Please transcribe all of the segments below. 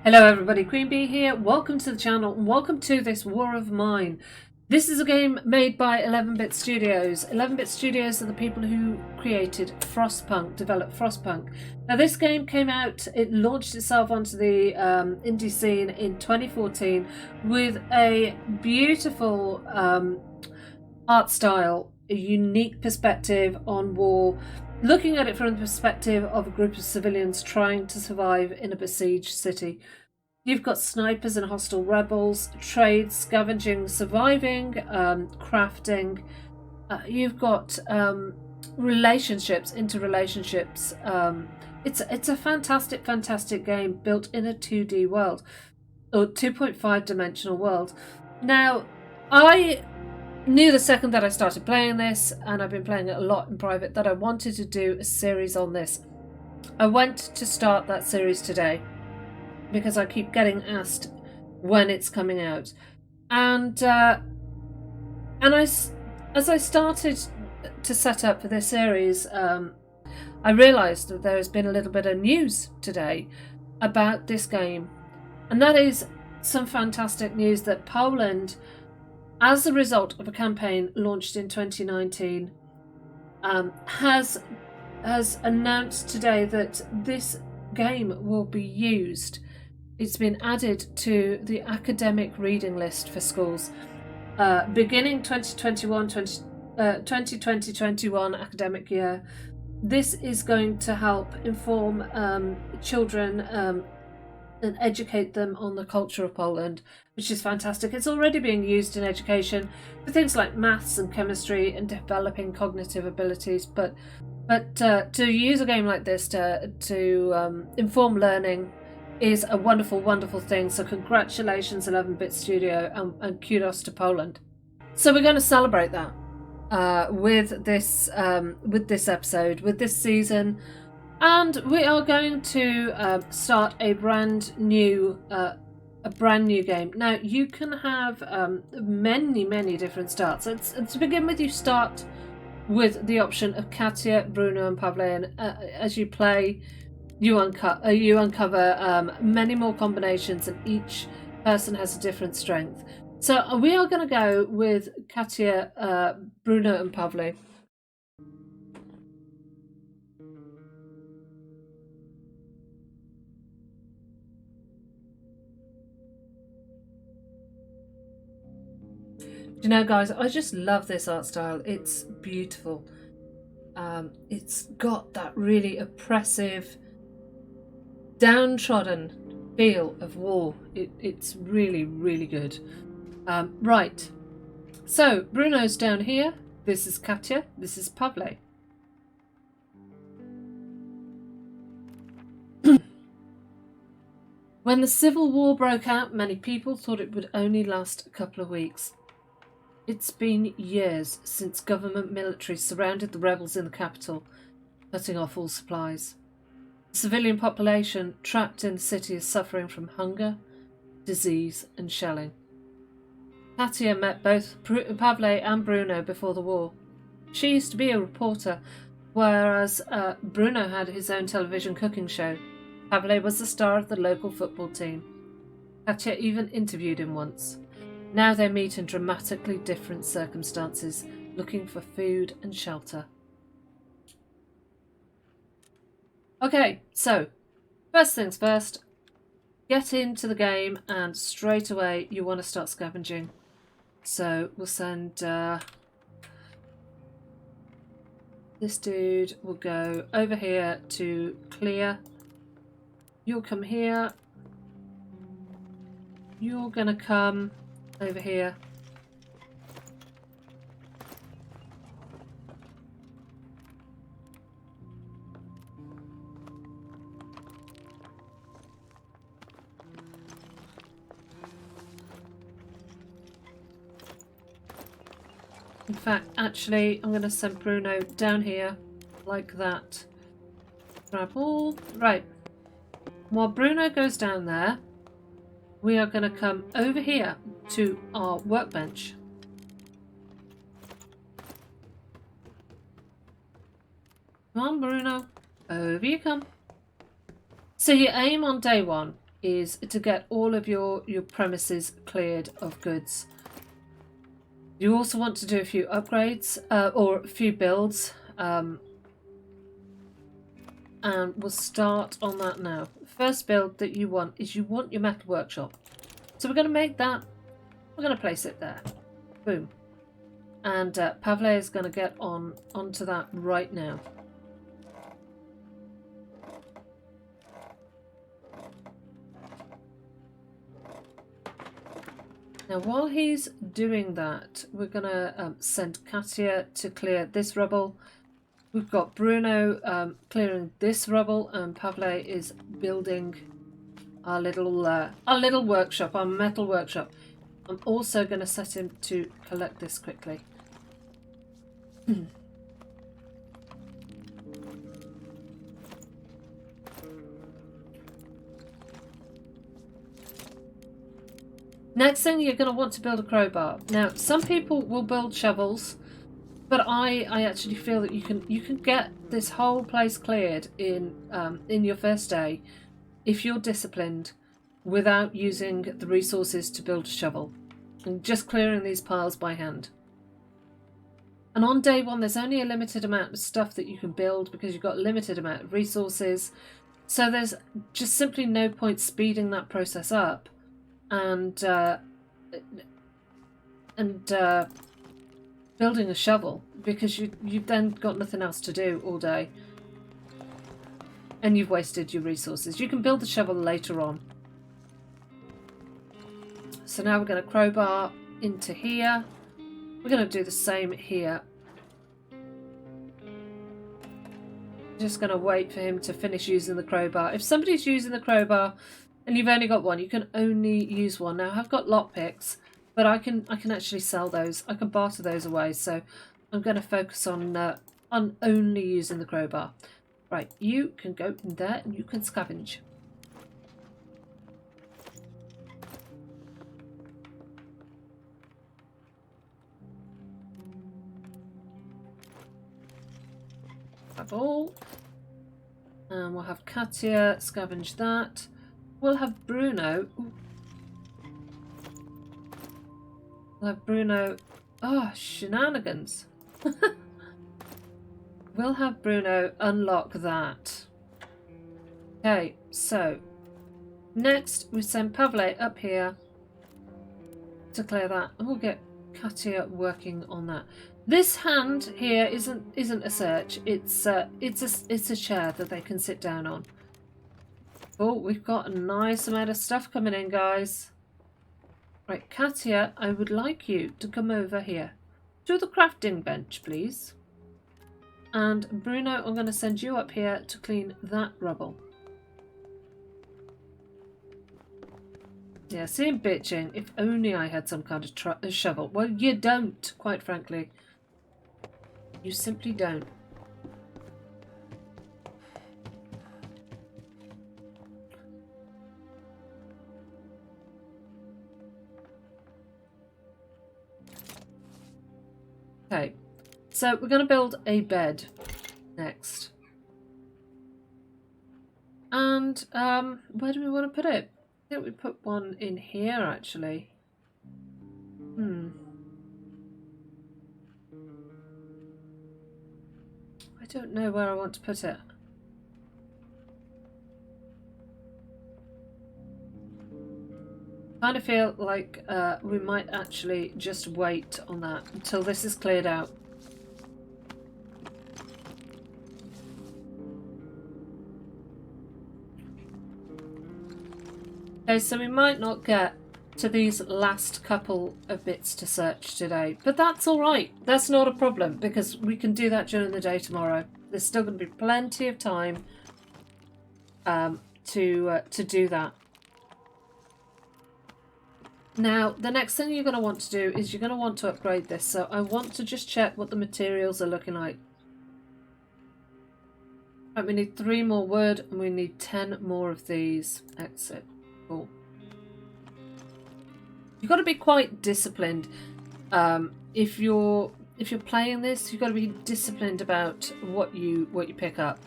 Hello everybody, Queen Bee here. Welcome to the channel and welcome to this War of Mine. This is a game made by 11-bit Studios. 11-bit Studios are the people who created Frostpunk, developed Frostpunk. Now this game came out, it launched itself onto the indie scene in 2014 with a beautiful art style, a unique perspective on war, looking at it from the perspective of a group of civilians trying to survive in a besieged city. You've got snipers and hostile rebels, trade, scavenging, surviving, crafting. You've got relationships, interrelationships. It's a fantastic game built in a 2D world, or 2.5 dimensional world. Now, I knew the second that I started playing this, and I've been playing it a lot in private, that I wanted to do a series on this. I went to start that series today because I keep getting asked when it's coming out, and as I started to set up for this series, I realised that there has been a little bit of news today about this game, and that is some fantastic news that Poland, as a result of a campaign launched in 2019, has announced today that this game will be used. It's been added to the academic reading list for schools. Beginning 2020-21 academic year, this is going to help inform children and educate them on the culture of Poland, which is fantastic. It's already being used in education for things like maths and chemistry and developing cognitive abilities, but to use a game like this to inform learning is a wonderful thing. So congratulations 11-bit Studio, and kudos to Poland. So we're going to celebrate that with this episode, with this season. And we are going to start a brand new game. Now you can have many different starts. To begin with, you start with the option of Katia, Bruno, and Pavle, and as you play, you uncover many more combinations, and each person has a different strength. So we are going to go with Katia, Bruno, and Pavle. You know, guys, I just love this art style. It's beautiful. It's got that really oppressive, downtrodden feel of war. It's really good. Right. So Bruno's down here. This is Katia. This is Pavle. When the Civil War broke out, many people thought it would only last a couple of weeks. It's been years since government military surrounded the rebels in the capital, cutting off all supplies. The civilian population trapped in the city is suffering from hunger, disease, and shelling. Katia met both Pavle and Bruno before the war. She used to be a reporter, whereas Bruno had his own television cooking show. Pavle was the star of the local football team. Katia even interviewed him once. Now they meet in dramatically different circumstances, looking for food and shelter. Okay, so first things first, get into the game, and straight away you want to start scavenging. So we'll send this dude will go over here to clear. You'll come here. You're gonna come over here. In fact, actually, I'm going to send Bruno down here like that. Grab all. Right. While Bruno goes down there, we are going to come over here to our workbench. Come on, Bruno. Over you come. So you aim on day one. is to get all of your premises cleared of goods. You also want to do a few upgrades or a few builds, and we'll start on that now. First build that you want is you want your metal workshop. So we're going to make that, we're going to place it there. Boom. And Pavle is going to get onto that right now. Now while he's doing that, we're going to send Katia to clear this rubble. We've got Bruno clearing this rubble, and Pavle is building our little workshop, our metal workshop. I'm also going to set him to collect this quickly. Next thing, you're going to want to build a crowbar. Now, some people will build shovels, but I actually feel that you can get this whole place cleared in your first day if you're disciplined without using the resources to build a shovel and just clearing these piles by hand. And on day one, there's only a limited amount of stuff that you can build because you've got a limited amount of resources. So there's just simply no point speeding that process up and building a shovel, because you've then got nothing else to do all day and you've wasted your resources. You can build the shovel later on. So now we're going to crowbar into here. We're going to do the same here. Just going to wait for him to finish using the crowbar. If somebody's using the crowbar and you've only got one, you can only use one. Now I've got lockpicks, but I can actually sell those. I can barter those away. So I'm going to focus on only using the crowbar. Right, you can go in there and you can scavenge. All. And we'll have Katia scavenge that. We'll have Bruno. Ooh. We'll have Bruno. Oh, shenanigans. We'll have Bruno unlock that. Okay, so next we send Pavle up here to clear that, and we'll get Katia working on that. This hand here isn't a search. It's a chair that they can sit down on. Oh, we've got a nice amount of stuff coming in, guys. Right, Katia, I would like you to come over here to the crafting bench, please. And Bruno, I'm going to send you up here to clean that rubble. Yeah, see him bitching. If only I had some kind of shovel. Well, you don't, quite frankly. You simply don't. Okay, so we're going to build a bed next. And where do we want to put it? I think we put one in here, actually. I don't know where I want to put it. I kind of feel like we might actually just wait on that until this is cleared out. Okay, so we might not get to these last couple of bits to search today, but that's all right. That's not a problem, because we can do that during the day tomorrow. There's still going to be plenty of time to do that. Now, the next thing you're going to want to do is you're going to want to upgrade this. So I want to just check what the materials are looking like. Right, we need 3 more wood and we need 10 more of these. Exit. Cool. You've got to be quite disciplined. If you're playing this, you've got to be disciplined about what you pick up.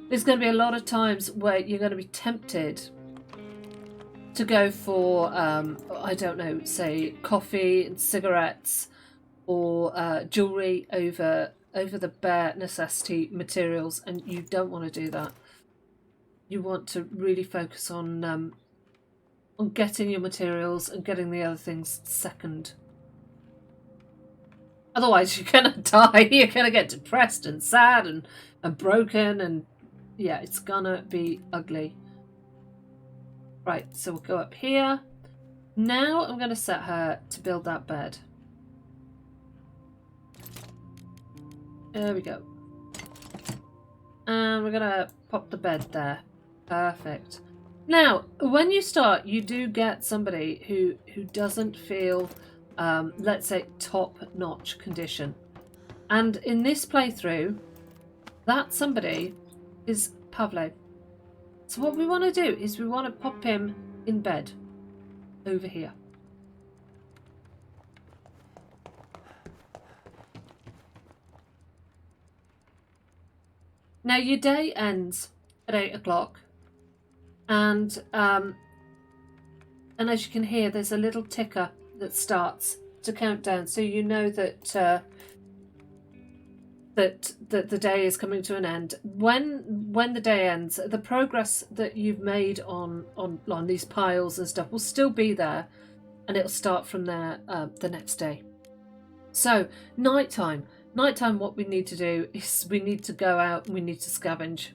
There's going to be a lot of times where you're going to be tempted to go for, I don't know, say coffee and cigarettes or jewellery over the bare necessity materials, and you don't want to do that. You want to really focus on getting your materials and getting the other things second. Otherwise, you're gonna die. You're gonna get depressed and sad and broken, and yeah, it's gonna be ugly. Right, so we'll go up here. Now I'm gonna set her to build that bed. There we go. And we're gonna pop the bed there. Perfect. Now, when you start, you do get somebody who doesn't feel, let's say, top-notch condition. And in this playthrough, that somebody is Pavle. So what we want to do is we want to pop him in bed over here. Now your day ends at 8 o'clock, and as you can hear, there's a little ticker that starts to count down, so you know that that the day is coming to an end. When the day ends, the progress that you've made on these piles and stuff will still be there, and it'll start from there the next day. So nighttime. Nighttime, what we need to do is we need to go out and we need to scavenge.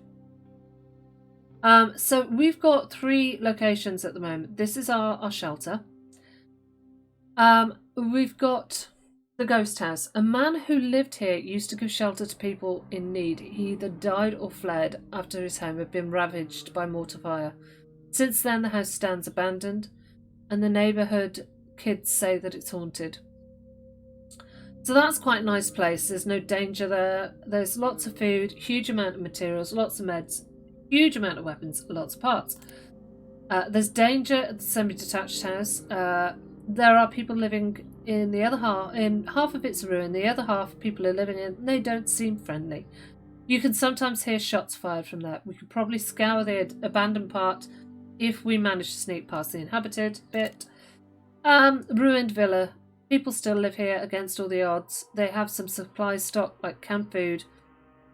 So we've got 3 locations at the moment. This is our shelter. We've got the ghost house. A man who lived here used to give shelter to people in need. He either died or fled after his home had been ravaged by mortar fire. Since then, the house stands abandoned, and the neighbourhood kids say that it's haunted. So that's quite a nice place. There's no danger there. There's lots of food, huge amount of materials, lots of meds, huge amount of weapons, lots of parts. There's danger at the semi-detached house. There are people living in the other half. In half of it's a ruin. The other half people are living in. They don't seem friendly. You can sometimes hear shots fired from there. We could probably scour the abandoned part if we manage to sneak past the inhabited bit. Ruined villa. People still live here against all the odds. They have some supplies stocked, like canned food,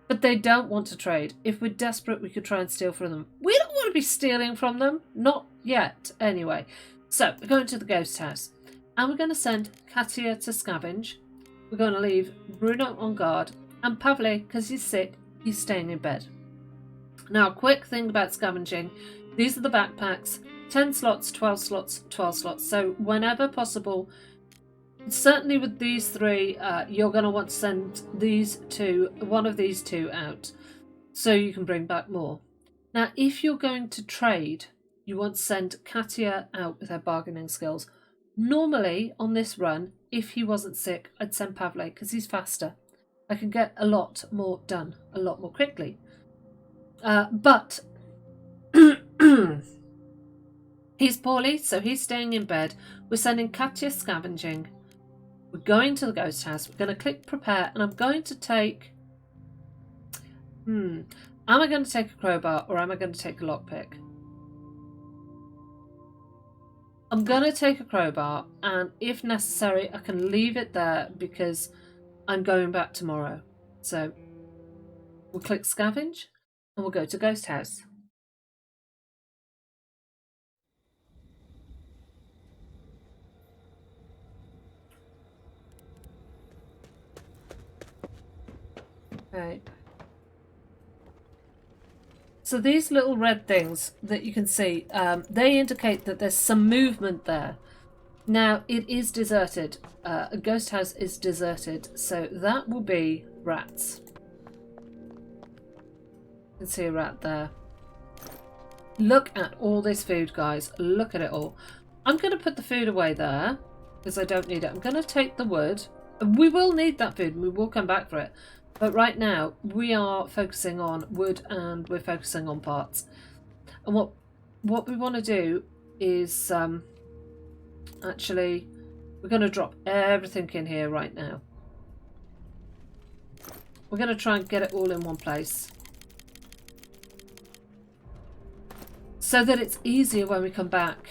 but they don't want to trade. If we're desperate, we could try and steal from them. We don't want to be stealing from them. Not yet, anyway. So, we're going to the ghost house, and we're going to send Katia to scavenge. We're going to leave Bruno on guard, and Pavle, because he's sick, he's staying in bed. Now, a quick thing about scavenging. These are the backpacks. 10 slots, 12 slots, 12 slots. So, whenever possible, certainly with these 3, you're going to want to send one of these two out, so you can bring back more. Now, if you're going to trade, you want to send Katia out with her bargaining skills. Normally, on this run, if he wasn't sick, I'd send Pavle, because he's faster. I can get a lot more done, a lot more quickly. But he's poorly, so he's staying in bed. We're sending Katia scavenging. We're going to the ghost house. We're going to click prepare, and I'm going to take... Am I going to take a crowbar, or am I going to take a lockpick? I'm going to take a crowbar, and if necessary, I can leave it there because I'm going back tomorrow. So we'll click scavenge, and we'll go to ghost house. Right. So these little red things that you can see, they indicate that there's some movement there. Now, it is deserted. A ghost house is deserted, so that will be rats. You can see a rat there. Look at all this food, guys. Look at it all. I'm going to put the food away there, because I don't need it. I'm going to take the wood. We will need that food, and we will come back for it. But right now, we are focusing on wood, and we're focusing on parts. And what we want to do is, actually, we're going to drop everything in here right now. We're going to try and get it all in one place, so that it's easier when we come back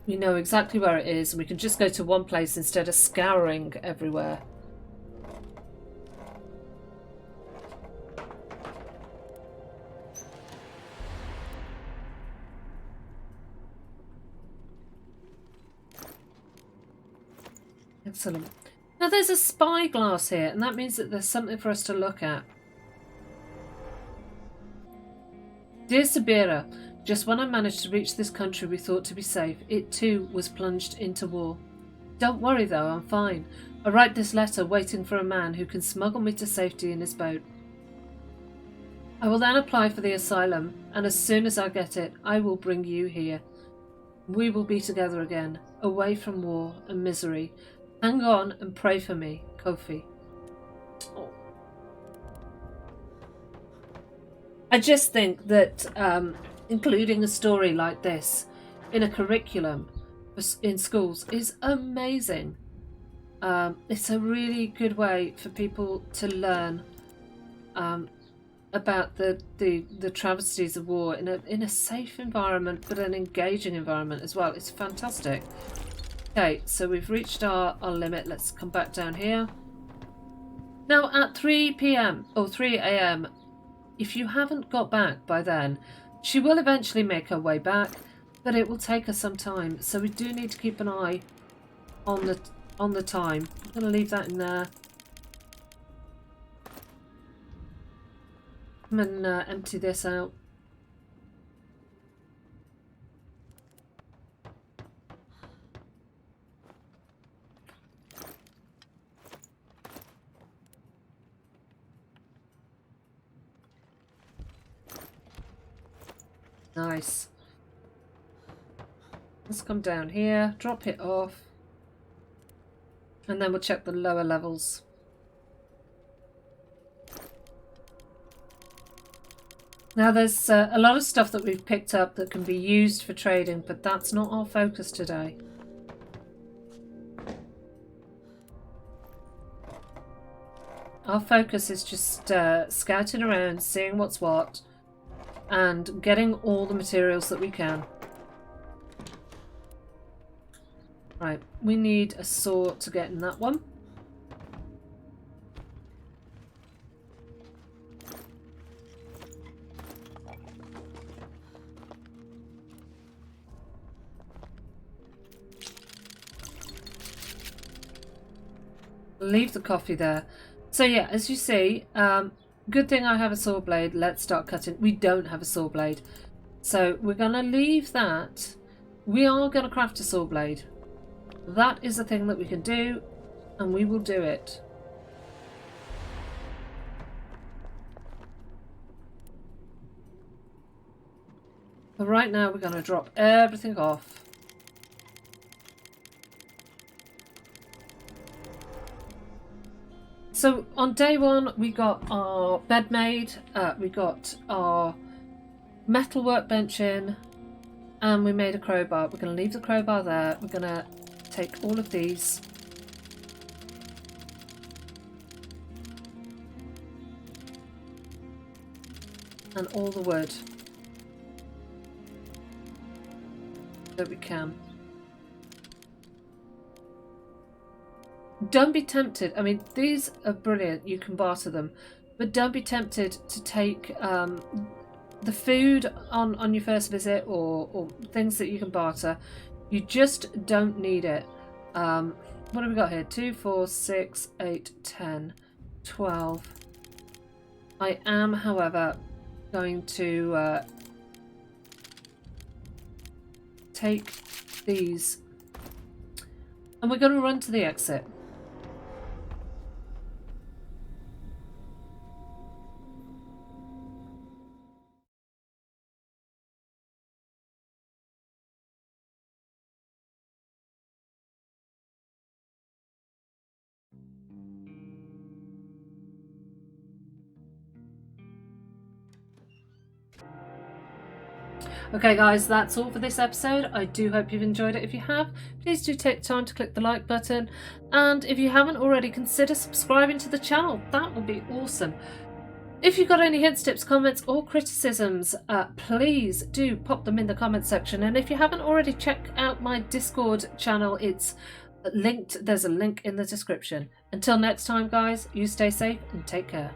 We know exactly where it is, and we can just go to one place instead of scouring everywhere. Excellent. Now there's a spyglass here, and that means that there's something for us to look at. Dear Sabira, just when I managed to reach this country we thought to be safe, it too was plunged into war. Don't worry though, I'm fine. I write this letter waiting for a man who can smuggle me to safety in his boat. I will then apply for the asylum, and as soon as I get it, I will bring you here. We will be together again, away from war and misery. Hang on and pray for me, Kofi. Oh. I just think that including a story like this in a curriculum in schools is amazing. It's a really good way for people to learn about the travesties of war in a safe environment, but an engaging environment as well. It's fantastic. Okay, so we've reached our limit. Let's come back down here. Now at 3 p.m. or 3 a.m., if you haven't got back by then, she will eventually make her way back, but it will take her some time. So we do need to keep an eye on the time. I'm going to leave that in there. Come and empty this out. Nice. Let's come down here, drop it off, and then we'll check the lower levels. Now there's a lot of stuff that we've picked up that can be used for trading, but that's not our focus today. Our focus is just scouting around, seeing what's what, and getting all the materials that we can. Right, we need a saw to get in that one. Leave the coffee there. So yeah, as you see, good thing I have a saw blade. Let's start cutting. We don't have a saw blade, so we're going to leave that. We are going to craft a saw blade. That is a thing that we can do, and we will do it. But right now we're going to drop everything off. So on day one, we got our bed made, we got our metal workbench in, and we made a crowbar. We're going to leave the crowbar there. We're going to take all of these. And all the wood that we can. Don't be tempted. I mean, these are brilliant. You can barter them. But don't be tempted to take the food on your first visit or things that you can barter. You just don't need it. What have we got here? 2, 4, 6, 8, 10, 12. I am, however, going to take these. And we're going to run to the exit. Okay guys, that's all for this episode. I do hope you've enjoyed it. If you have, please do take time to click the like button, and if you haven't already, consider subscribing to the channel. That would be awesome. If you've got any hints, tips, comments or criticisms, please do pop them in the comments section. And if you haven't already, check out my Discord channel. It's linked. There's a link in the description. Until next time, guys, you stay safe and take care.